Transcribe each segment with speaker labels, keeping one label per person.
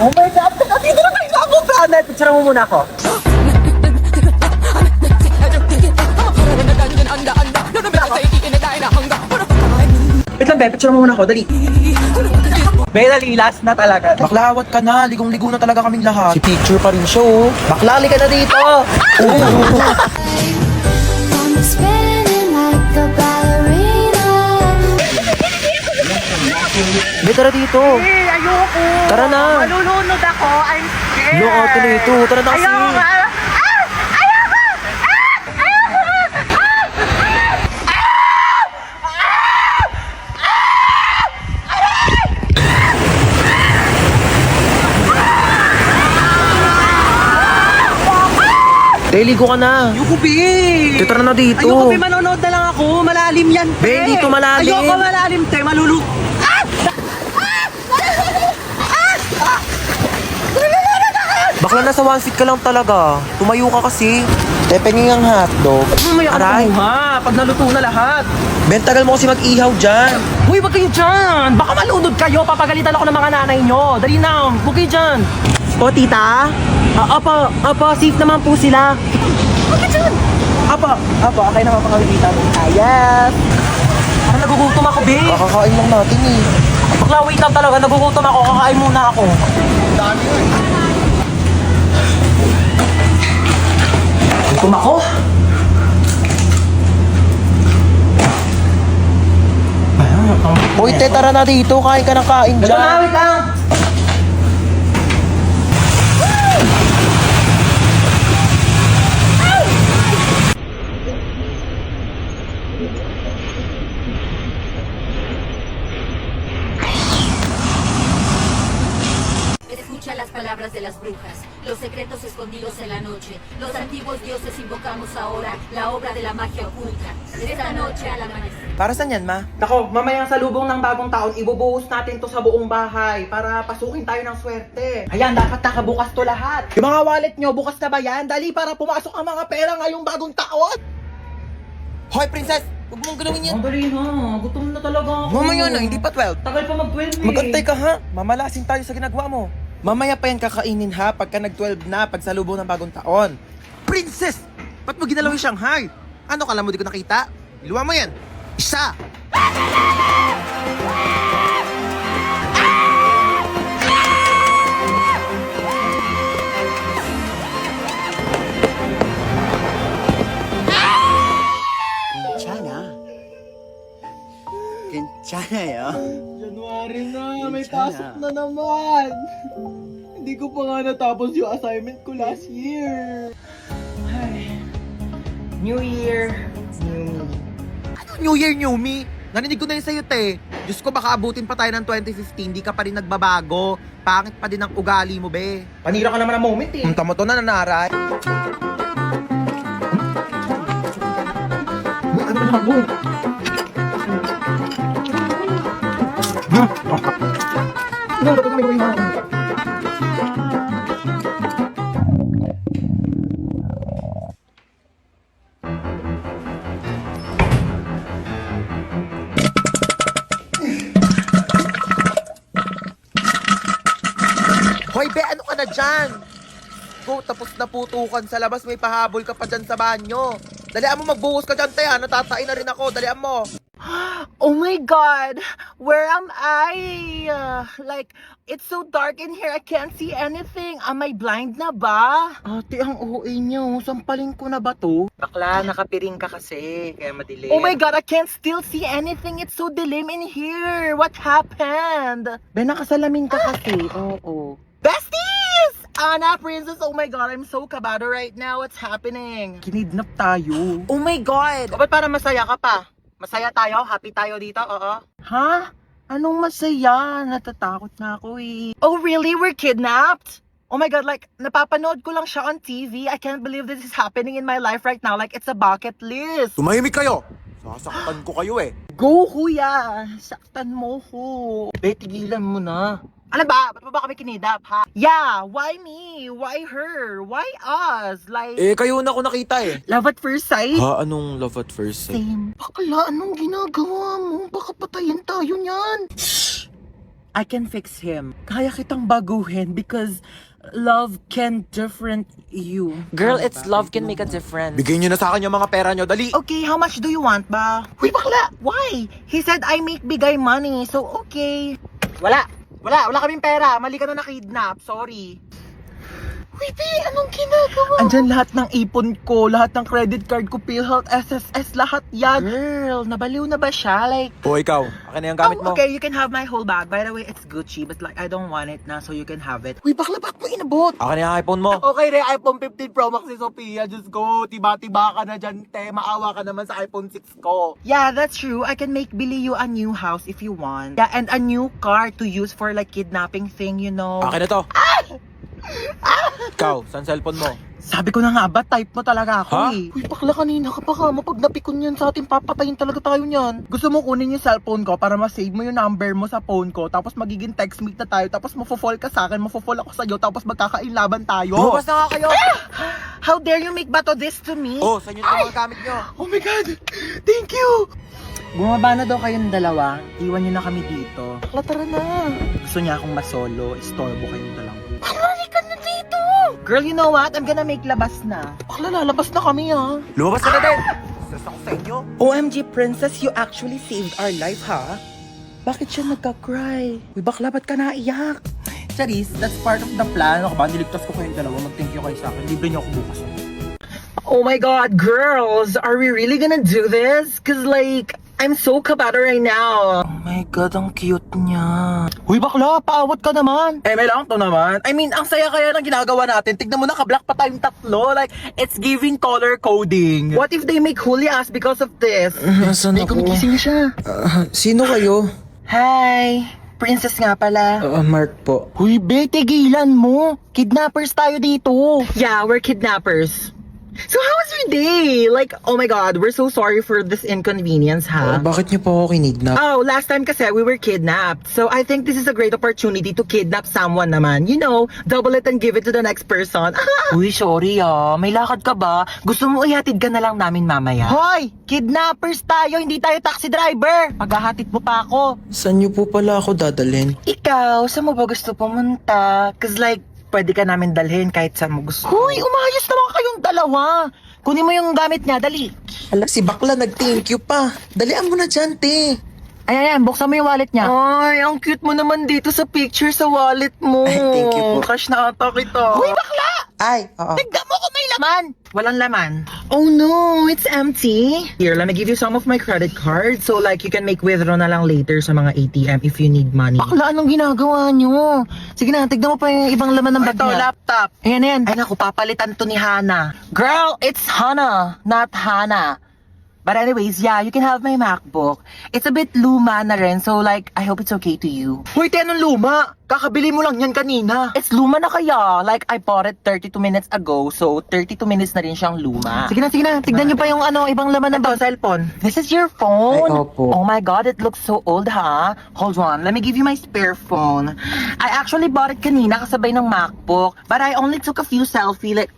Speaker 1: Oh my God! Dito na tayo napunta! Picture mo muna ako. Wait lang, be. Picture mo muna ako. Dali. Be, dali. Last na talaga.
Speaker 2: Baklawat ka na, ligong-ligo na talaga kaming lahat. Si picture pa rin siya, oh.
Speaker 1: Baklali ka na dito!
Speaker 3: I'm spinning like a ballerina.
Speaker 2: Be, tara dito.
Speaker 1: Ayoko!
Speaker 2: Tara na.
Speaker 1: Malulunod ako. I'm scared!
Speaker 2: Yung ate nito, tara na kasi.
Speaker 1: Ayoko!
Speaker 2: Ligo ka na.
Speaker 1: Ayoko, be!
Speaker 2: Tara na dito.
Speaker 1: Ayoko, be! Manonood na lang ako. Malalim yan,
Speaker 2: Be, dito malalim.
Speaker 1: Ayoko malalim, te. Malulunod.
Speaker 2: Bakla nasa one seat ka lang talaga. Tumayo ka kasi. Tepengin ang hotdog.
Speaker 1: Mamaya ka na
Speaker 2: Aray.
Speaker 1: kumuha. Pag naluto na lahat.
Speaker 2: Ben, tagal mo kasi mag-ihaw dyan.
Speaker 1: Uy, wag kayo dyan! Baka malunod kayo, papagalitan ako ng mga nanay nyo. Dali na, wag kayo dyan. O, tita? Opo, safe naman po sila. Wag kayo dyan! Opo, okay naman pa kami, tita. Yes! Parang nagugutom ako, be.
Speaker 2: Kakakain lang natin eh.
Speaker 1: Bakla, wait lang talaga, nagugutom ako. Kakain muna ako. Dami yun. Gutom ako.
Speaker 2: Hoy, te, tara na dito. Kain ka ng kain
Speaker 1: Ito na,
Speaker 2: dyan.
Speaker 1: wait lang.
Speaker 4: Escucha las palabras de las brujas, los secretos escondidos en la noche. Los antiguos dioses invocamos ahora la obra de la magia oculta. Esta noche al amanecer.
Speaker 2: Para saan yan, ma?
Speaker 1: Nako, mamayang salubong ng bagong taon, ibubuhos natin to sa buong bahay para pasukin tayo ng swerte. Ayan, dapat nakabukas to lahat. Yung mga wallet nyo, bukas na ba yan? Dali para pumasok ang mga pera ngayong bagong taon.
Speaker 2: Hoy, princess! Huwag mong galawin yan.
Speaker 1: Ang dali na, gutom na talaga ako.
Speaker 2: Mamaya na, hindi pa 12.
Speaker 1: Tagal pa mag-12 eh.
Speaker 2: Magantay ka ha. Mamalasin tayo sa ginagawa mo. Mamaya pa yan kakainin ha pagka nag-12 na pagsalubong ng bagong taon. Princess! Ba't mo ginalaw yung Shanghai? Ano kala mo di ko nakita? Iluwa mo yan. Isa!
Speaker 5: 괜찮아요.
Speaker 1: January na, may pasok na naman. Hindi ko pa nga natapos yung assignment ko last year. Ay. New Year, new me.
Speaker 2: Ano New Year, New Me? Narinig ko na yun sa'yo, te. Diyos ko, baka abutin pa tayo ng 2015, di ka pa rin nagbabago. Pangit pa din ang ugali mo, be.
Speaker 1: Panira ka naman ng moment eh.
Speaker 2: Tama to na nanaray.
Speaker 1: Ano na boy?
Speaker 2: Hoy, be, ano ka na dyan? Go, tapos na putukan sa labas, may pahabol ka pa dyan sa banyo. Dalian mo, magbuhos ka dyan, te, ha? Natatain na rin ako, dalian mo.
Speaker 1: Oh my God! Where am I? Like, it's so dark in here, I can't see anything. Am I blind na ba?
Speaker 2: Ate, ang OA niyo, sampalin ko na ba to?
Speaker 1: Bakla, nakapiring ka kasi, kaya madilim.
Speaker 2: Eh.
Speaker 1: Oh my God, I can't still see anything. It's so dilim in here. What happened?
Speaker 2: Be, nakasalamin ka kasi, oo.
Speaker 1: Besties! Anna, Princess, oh my God, I'm so kabado right now. What's happening?
Speaker 2: Kinidnap tayo.
Speaker 1: Oh my God! Ba't parang masaya ka pa? Masaya tayo? Happy tayo dito? Oo.
Speaker 2: Ha? Anong masaya? Natatakot na ako eh.
Speaker 1: Oh really? We're kidnapped? Oh my God, like, napapanood ko lang siya on TV. I can't believe this is happening in my life right now. Like, it's a bucket list.
Speaker 5: Tumahimik kayo! Sasaktan ko kayo eh.
Speaker 1: Go, kuya! Saktan mo ko.
Speaker 2: Be, tigilan mo na.
Speaker 1: Ano ba? Ba't mo ba kami kinidap, ha? Yeah, why me? Why her? Why us? Like,
Speaker 5: Kayo na ako nakita eh.
Speaker 1: love at first sight?
Speaker 5: Ha? Anong love at first sight?
Speaker 1: Same.
Speaker 2: Bakla, anong ginagawa mo? Baka patayin tayo niyan. I can fix him. Kaya kitang baguhin because love can different you.
Speaker 1: Girl, it's love can make a difference.
Speaker 5: Bigay nyo na sa akin yung mga pera nyo, dali!
Speaker 2: Okay, how much do you want ba? Uy, bakla! Why? He said I make bigay money, so okay. Wala kaming pera. Mali ka na na-kidnap. Sorry. Uy, P, anong ginagawa? Andyan lahat ng ipon ko, lahat ng credit card ko, PhilHealth, SSS, lahat yan. Girl, nabaliw na ba siya? Like,
Speaker 5: O ikaw, akin na yung gamit mo.
Speaker 2: okay, you can have my whole bag. By the way, it's Gucci, but like, I don't want it na, so you can have it. Uy, bakla, bakit mo inabot?
Speaker 5: Akin na yung iPhone mo.
Speaker 2: Okay, re, iPhone 15 Pro Max ni Sophia. Diyos ko, tiba-tiba ka na dyan, te. Maawa ka naman sa iPhone 6 ko. Yeah, that's true. I can make Billy you a new house if you want. Yeah, and a new car to use for like kidnapping thing, you know.
Speaker 5: Akin na to. Ikaw, saan cellphone mo?
Speaker 2: Sabi ko na nga ba, type mo talaga ako
Speaker 5: Ha?
Speaker 2: eh. Uy, bakla kanina ka pa ka. Pag napikon yan sa atin, papatayin talaga tayo niyan. Gusto mo kunin yung cellphone ko para ma-save mo yung number mo sa phone ko, tapos magiging textmate na tayo, tapos mafo-fall ka sa akin, mafo-fall ako sa'yo, tapos magkakailaban tayo.
Speaker 5: Lumabas na nga kayo!
Speaker 2: How dare you make bato this to me?
Speaker 5: Oh, saan yung mga gamit nyo?
Speaker 2: Oh my God! Thank you! Bumaba na daw kayong dalawa. Iwan nyo na kami dito. Bakla, tara na. Gusto niya akong masolo. Istorbo kayong dalawa. Halali ka na dito! Girl, you know what? I'm gonna make labas na. Bakla, lalabas na kami ha.
Speaker 5: Lumabas ka na din! Stress ako sa inyo.
Speaker 2: OMG, princess, you actually saved our life, ha? Bakit siya nagka-cry? Uy, bakla, ba't ka naiyak? Charis, that's part of the plan. Ako ba, niligtas ko kayong dalawa. Mag-thank you kayo sa akin. Libre niyo ako bukas. Oh my God, girls! Are we really gonna do this? Cause like, I'm so kabata right now. Oh my God, ang cute niya. Uy, bakla, paawat ka naman. Eh, may lang to naman. I mean, ang saya kaya ng ginagawa natin. Tignan mo, naka-black pa tayong tatlo. Like, it's giving color coding. What if they make holy ass because of this?
Speaker 5: Nasaan
Speaker 2: Ay, gumigising na siya.
Speaker 5: Sino kayo?
Speaker 2: Hi! Princess nga pala.
Speaker 5: Mark po.
Speaker 2: Uy, be, tigilan mo. Kidnappers tayo dito. Yeah, we're kidnappers. So how was your day? Like, oh my God, we're so sorry for this inconvenience, ha?
Speaker 5: Bakit niyo po ako kinidnap?
Speaker 2: Oh, last time kasi we were kidnapped. So I think this is a great opportunity to kidnap someone naman. You know, double it and give it to the next person. Uy, sorry may lakad ka ba? Gusto mo ihatid ka na lang namin mamaya? Hoy! Kidnappers tayo, hindi tayo taxi driver! Paghahatid mo pa ako.
Speaker 5: Saan niyo po pala ako dadalhin?
Speaker 2: Ikaw, saan mo ba gusto pumunta? Cause like, pwede ka namin dalhin kahit saan mo gusto. Hoy, umayos naman kayong dalawa. Kunin mo yung gamit niya, dali.
Speaker 5: Ala, si Bakla nag-thank you pa. Dalian mo na dyan, te.
Speaker 2: Ayan, buksan mo yung wallet niya. Ay, ang cute mo naman dito sa picture sa wallet mo.
Speaker 5: Ay, thank you po.
Speaker 2: Cash na ata kita. Hoy, bakla!
Speaker 5: Ay, oo.
Speaker 2: Tignan mo kung may laman. Walang laman. Oh no, it's empty. Here, let me give you some of my credit cards so like you can make withdraw na lang later sa mga ATM if you need money. Bakla, anong ginagawa nyo? Sige na, tignan mo pa yung ibang laman ng bag niya. Ito, laptop. Ayan. Ay naku, papalitan to ni Hana. Girl, it's Hana, not Hana. But anyways, yeah, you can have my MacBook. It's a bit luma na rin, so like, I hope it's okay to you. Hoy, anong luma? Kakabili mo lang yan kanina. It's luma na kaya. Like, I bought it 32 minutes ago, so 32 minutes na rin siyang luma. Sige na. Tignan niyo pa yung ibang laman ng cellphone. This is your phone?
Speaker 5: Ay, opo.
Speaker 2: Oh my God, it looks so old, ha? Hold on, let me give you my spare phone. I actually bought it kanina kasabay ng MacBook, but I only took a few selfie, like,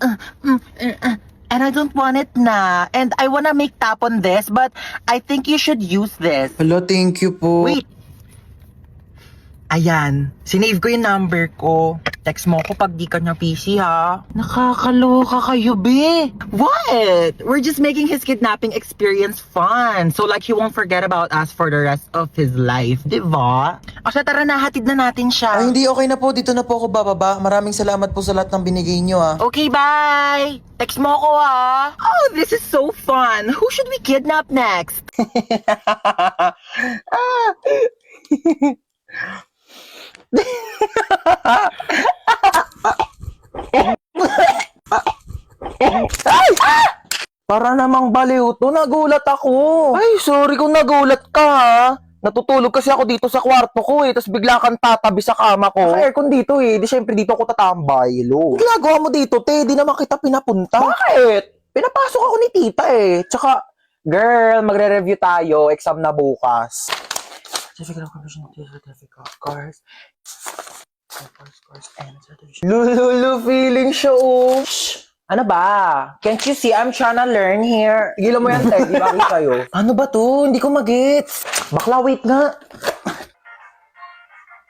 Speaker 2: and I don't want it na. And I wanna make tap on this, but I think you should use this.
Speaker 5: Hello, thank you po.
Speaker 2: Wait. Ayan. Sinave ko yung number ko. Text mo ko pag di ka niya PC, ha? Nakakaloka kayo, be. What? We're just making his kidnapping experience fun. So like he won't forget about us for the rest of his life. Diba? O siya, tara na. Hatid na natin siya.
Speaker 5: Ay, hindi, okay na po. Dito na po ako bababa. Maraming salamat po sa lahat ng binigay niyo, ah.
Speaker 2: Okay, bye! Text mo ko, ha? Oh, this is so fun. Who should we kidnap next?
Speaker 1: Para namang baliw to, nagulat ako. Ay, sorry kung nagulat ka ha. Natutulog kasi ako dito sa kwarto ko tapos bigla kang tatabi sa kama ko. Naka-aircon dito di syempre dito ako tatambay, lo. Ginagawa mo dito, te, di naman kita pinapunta. Bakit? Pinapasok ako ni tita Tsaka, girl, magre-review tayo, exam na bukas. Certificate of completion, certificate of course. Lulu, feeling show. Shh! Ano ba? Can't you see I'm trying to learn here? Gilan mo yan, Ted. Di ba kayo? Ano ba to? Hindi ko magets. Bakla, wait nga.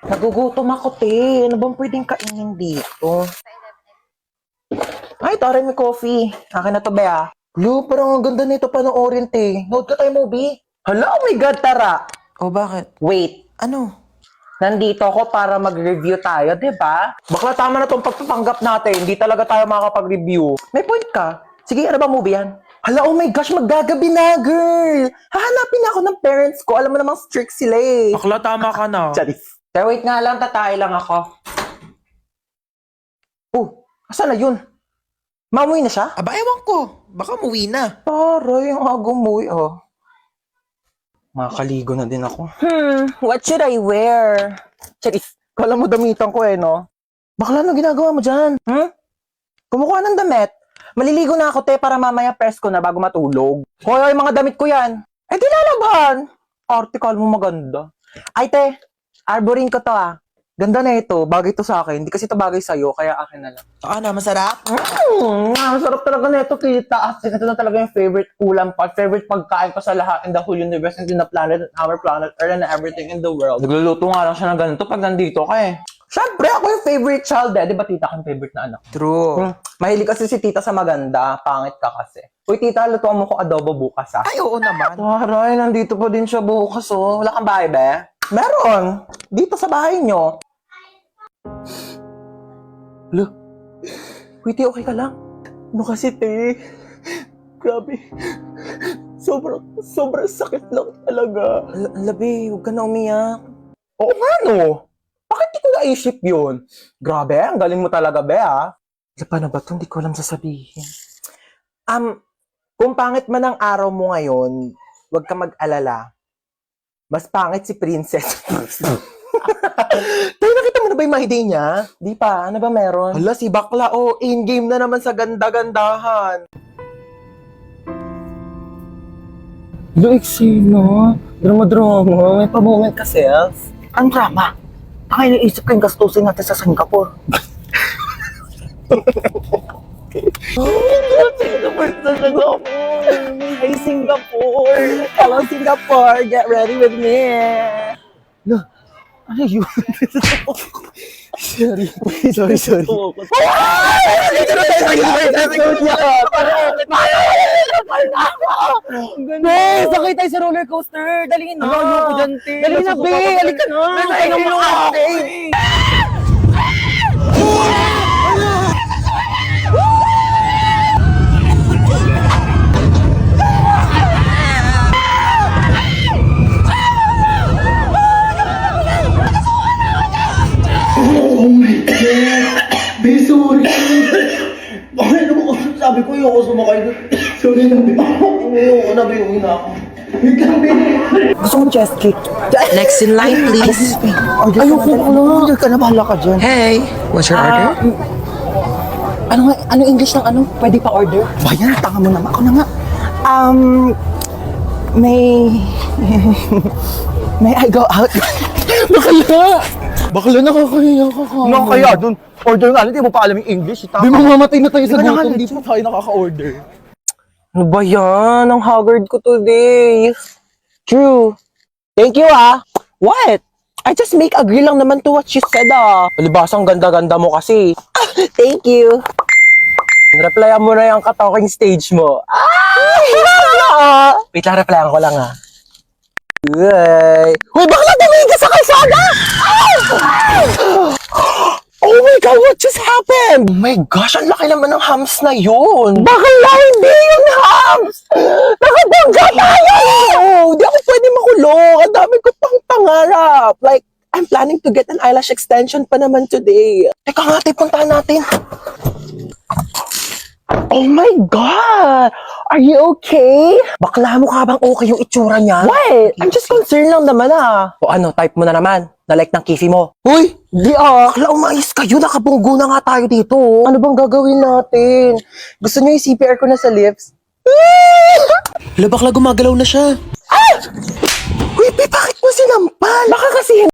Speaker 1: Nagugutom ako, te. Ano bang pwedeng kainin dito? Ay, tara, may coffee. Akin na to, Bea. Lo, parang ang ganda nito panoorin, te. Nood ka tayo, movie. Hala, oh my God, tara.
Speaker 5: O bakit?
Speaker 1: Wait,
Speaker 5: Ano?
Speaker 1: nandito ako para mag-review tayo, di ba? Bakla, tama na tong pagpapanggap natin. Hindi talaga tayo makakapag-review. May point ka. Sige, ano ba movie yan? Hala, oh my gosh, maggagabi na, girl. Hahanapin na ako ng parents ko. Alam mo namang strict sila eh.
Speaker 2: Bakla, tama ka na.
Speaker 1: Charis. Pero wait nga lang, tatay lang ako. Oh, asan na yun? Mamuwi na siya?
Speaker 2: Aba, ewan ko. Baka umuwi na.
Speaker 1: Taray, ang agumuwi, oh. Makakaligo na din ako. What should I wear? Charis, kala mo damitan ko eh, no? Bakla, ano ginagawa mo dyan? Kumukuha ng damit. Maliligo na ako, te, para mamaya press ko na bago matulog. Hoy, mga damit ko yan. Eh, di lalaban. Article mo maganda. Ay, te, arborin ko to, ah. Ganda na ito. Bagay to sa akin. Hindi kasi ito bagay sa'yo, kaya akin na lang.
Speaker 2: Saka na, masarap.
Speaker 1: Ang sarap talaga na ito, kita. As in, ito na talaga yung favorite ulam pa. Favorite pagkain ko sa lahat in the whole universe and in the planet, and our planet, Earth, and everything in the world. Nagluluto nga lang siya ng ganito pag nandito ka eh. Siyempre, ako yung favorite child eh. Di ba tita ko yung favorite na anak?
Speaker 2: True.
Speaker 1: Mahilig kasi si tita sa maganda. Pangit ka kasi. Uy, tita, lutuan mo ko adobo bukas, ah.
Speaker 2: Ay, oo naman.
Speaker 1: Taray, nandito pa din siya bukas, oh. Wala kang bahay, be? Meron. Dito sa bahay nyo. Lo. Wait, okay ka lang? Ano kasi, te? Grabe. Sobrang sakit lang talaga. Labi, huwag ka na umiyak. Oo nga, no? Bakit di ko naisip yun? Grabe, ang galing mo talaga, be, ah. Paano ba ito? Hindi ko alam sasabihin. Kung pangit man ang araw mo ngayon, huwag ka mag-alala. Mas pangit si Princess. Tayo, nakita mo na ba yung my day niya? Di pa, ano ba meron? Hala, si Bakla, oh, in-game na naman sa ganda-gandahan. Lo, eksena. Drama-drama. May pa-moment ka, self. Ang drama? Ang iniisip ko yung gastusin natin sa Singapore. Ay, Singapore! Hello, Singapore! Get ready with me! No, ano yun? Sorry. Be, sakay tayo sa roller coaster! Dali na! Ayoko dyan, te! Dali na, be! Halika na! Ayoko mo ako!
Speaker 6: Be, sorry. Bakit naman sabi ko yung ako sumakay doon? Sorry na, be. Ayoko na, be. Uwi na ako. Wait lang, be.
Speaker 1: Gusto mong chest kick?
Speaker 5: Next in line, please.
Speaker 1: Ayoko na. Order ka na, bahala ka dyan.
Speaker 5: Hey, what's your order?
Speaker 1: Ano English ng ano? Pwede pa order? Bayan, tanga mo naman. Ako na nga. May I go out?
Speaker 6: Bakla nakakahiya ka ka.
Speaker 1: Nakakaya dun. Order nga, hindi mo pa alam yung English.
Speaker 6: Di mamamatay na tayo sa
Speaker 1: Di ba
Speaker 6: gutom.
Speaker 1: nga,
Speaker 6: Di pa tayo nakaka-order.
Speaker 1: Ano ba yan? Ang haggard ko today. True. Thank you, ah. What? I just make agree lang naman to what you said, ah. Palibasang ganda-ganda mo kasi. Thank you. Replyan mo na yung ka-talking stage mo. Ay! Wait lang, replyan ko lang, ah. Uy! Uy, bakla tumigil sa kalsada! Ay! Oh my God, what just happened? Oh my gosh, ang laki naman ng hams na yun. Bakla, hindi yung hams! Nakabangga tayo! Hindi ako pwede makulong. Ang dami ko pang pangarap. Like, I'm planning to get an eyelash extension pa naman today. Teka nga, puntahan natin. Oh my God! Are you okay? Bakla mo ka bang okay yung itsura niya? What? I'm just concerned lang naman, ah. O ano, type mo na naman. Na-like ng kifi mo. Uy! Di ah! Bakla, umayos kayo. Nakabunggo na nga tayo dito. Ano bang gagawin natin? Gusto niyo yung CPR ko na sa lips?
Speaker 5: Hala, bakla gumagalaw na siya.
Speaker 1: Uy, bakit mo sinampal? Baka kasi